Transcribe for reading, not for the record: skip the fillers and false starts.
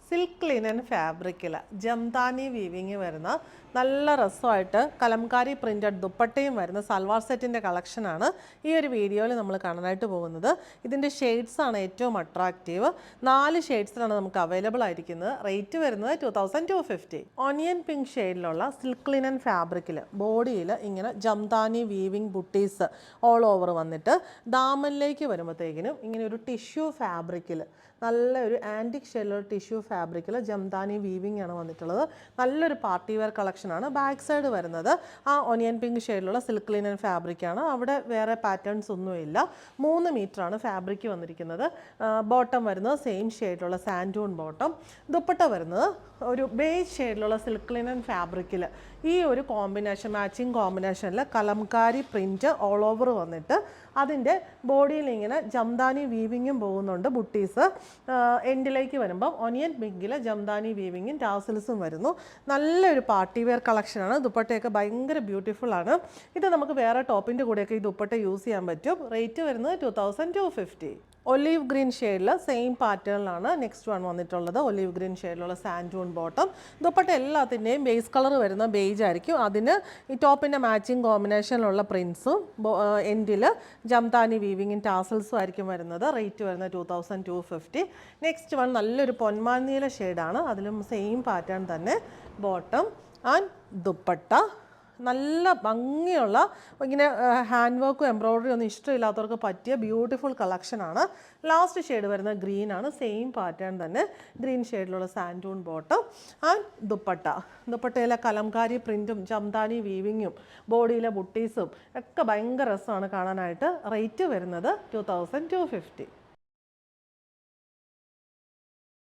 Silk linen ഫാബ്രിക്കിൽ jamdani weaving വരുന്ന നല്ല രസമായിട്ട് കലംകാരി പ്രിൻറ്റഡ് ദുപ്പട്ടയും വരുന്ന സൽവാർ സെറ്റിൻ്റെ കളക്ഷനാണ് ഈ ഒരു വീഡിയോയിൽ നമ്മൾ കാണാനായിട്ട് പോകുന്നത്. ഇതിൻ്റെ ഷെയ്ഡ്സാണ് ഏറ്റവും അട്രാക്റ്റീവ്. 4 ഷെയ്ഡ്സിലാണ് നമുക്ക് അവൈലബിൾ ആയിരിക്കുന്നത്. റേറ്റ് വരുന്നത് 2250. ഓണിയൻ പിങ്ക് ഷെയ്ഡിലുള്ള സിൽക്ക് ലിനൻ ഫാബ്രിക്കിൽ ബോഡിയിൽ ഇങ്ങനെ jamdani weaving butis all over വന്നിട്ട് ദാമനിലേക്ക് വരുമ്പോഴത്തേക്കിനും ഇങ്ങനെ ഒരു ടിഷ്യൂ ഫാബ്രിക്കിൽ നല്ലൊരു ആൻറ്റിക് ഷെയ്ഡിലുള്ള ടിഷ്യൂ ഫാബ്രിക്കിൽ ജംദാനി വീവിങ് ആണ് വന്നിട്ടുള്ളത്. നല്ലൊരു പാർട്ടി വെയർ കളക്ഷനാണ്. ബാക്ക് സൈഡ് വരുന്നത് ആ ഒനിയൻ പിങ്ക് ഷെയ്ഡിലുള്ള സിൽക്ക് ലിനൻ ഫാബ്രിക്കാണ്. അവിടെ വേറെ പാറ്റേൺസ് ഒന്നുമില്ല. 3 മീറ്ററാണ് ഫാബ്രിക് വന്നിരിക്കുന്നത്. ബോട്ടം വരുന്നത് സെയിം ഷെയ്ഡിലുള്ള സാൻഡൂൺ ബോട്ടം. ദുപ്പട്ട വരുന്നത് ഒരു ബേജ് ഷെയ്ഡിലുള്ള സിൽക്ക് ലിനൻ ഫാബ്രിക്കിൽ ഈ ഒരു കോമ്പിനേഷൻ മാച്ചിങ് കോമ്പിനേഷനിൽ കലംകാരി പ്രിൻറ്റ് ഓൾ ഓവർ വന്നിട്ട് അതിൻ്റെ ബോഡിയിൽ ഇങ്ങനെ ജംദാനി വീവിങ്ങും പോകുന്നുണ്ട്. ബുട്ടീസ് എൻഡിലേക്ക് വരുമ്പം ഒനിയൻ പിങ്കിൽ ജംദാനി വീവിങ്ങും ടാസിൽസും വരുന്നു. നല്ലൊരു പാർട്ടി വെയർ കളക്ഷനാണ്. ദുപ്പട്ടയൊക്കെ ഭയങ്കര ബ്യൂട്ടിഫുൾ ആണ്. ഇത് നമുക്ക് വേറെ ടോപ്പിൻ്റെ കൂടെയൊക്കെ ഈ ദുപ്പട്ട യൂസ് ചെയ്യാൻ പറ്റും. റേറ്റ് വരുന്നത് 2250. ഒലീവ് ഗ്രീൻ ഷെയ്ഡിൽ സെയിം പാറ്റേണിലാണ് നെക്സ്റ്റ് വൺ വന്നിട്ടുള്ളത്. ഒലീവ് ഗ്രീൻ ഷെയ്ഡിലുള്ള സാൻഡൂൺ ബോട്ടം. ദുപ്പട്ട എല്ലാത്തിൻ്റെയും ബേസ് കളർ വരുന്ന ബേജ് ആയിരിക്കും. അതിന് ഈ ടോപ്പിൻ്റെ മാച്ചിങ് കോമ്പിനേഷനിലുള്ള പ്രിൻസും എൻഡിൽ ജംദാനി വീവിങ്ങും ടാസൽസും ആയിരിക്കും വരുന്നത്. റേറ്റ് വരുന്നത് 2250. നെക്സ്റ്റ് വൺ നല്ലൊരു പൊന്മാനീല ഷെയ്ഡാണ്. അതിലും സെയിം പാറ്റേൺ തന്നെ ബോട്ടം ആൻഡ് ദുപ്പട്ട. നല്ല ഭംഗിയുള്ള ഇങ്ങനെ ഹാൻഡ് വർക്കും എംബ്രോയ്ഡറി ഒന്നും ഇഷ്ടമില്ലാത്തവർക്ക് പറ്റിയ ബ്യൂട്ടിഫുൾ കളക്ഷനാണ്. ലാസ്റ്റ് ഷെയ്ഡ് വരുന്നത് ഗ്രീൻ ആണ്. സെയിം പാറ്റേൺ തന്നെ ഗ്രീൻ ഷെയ്ഡിലുള്ള സാൻഡൂൺ ബോട്ടം ആൻഡ് ദുപ്പട്ട. ദുപ്പട്ടയിലെ കലംകാരി പ്രിൻറ്റും ജംദാനി വീവിങ്ങും ബോഡിയിലെ ബുട്ടീസും ഒക്കെ ഭയങ്കര രസമാണ് കാണാനായിട്ട്. റേറ്റ് വരുന്നത് 2250.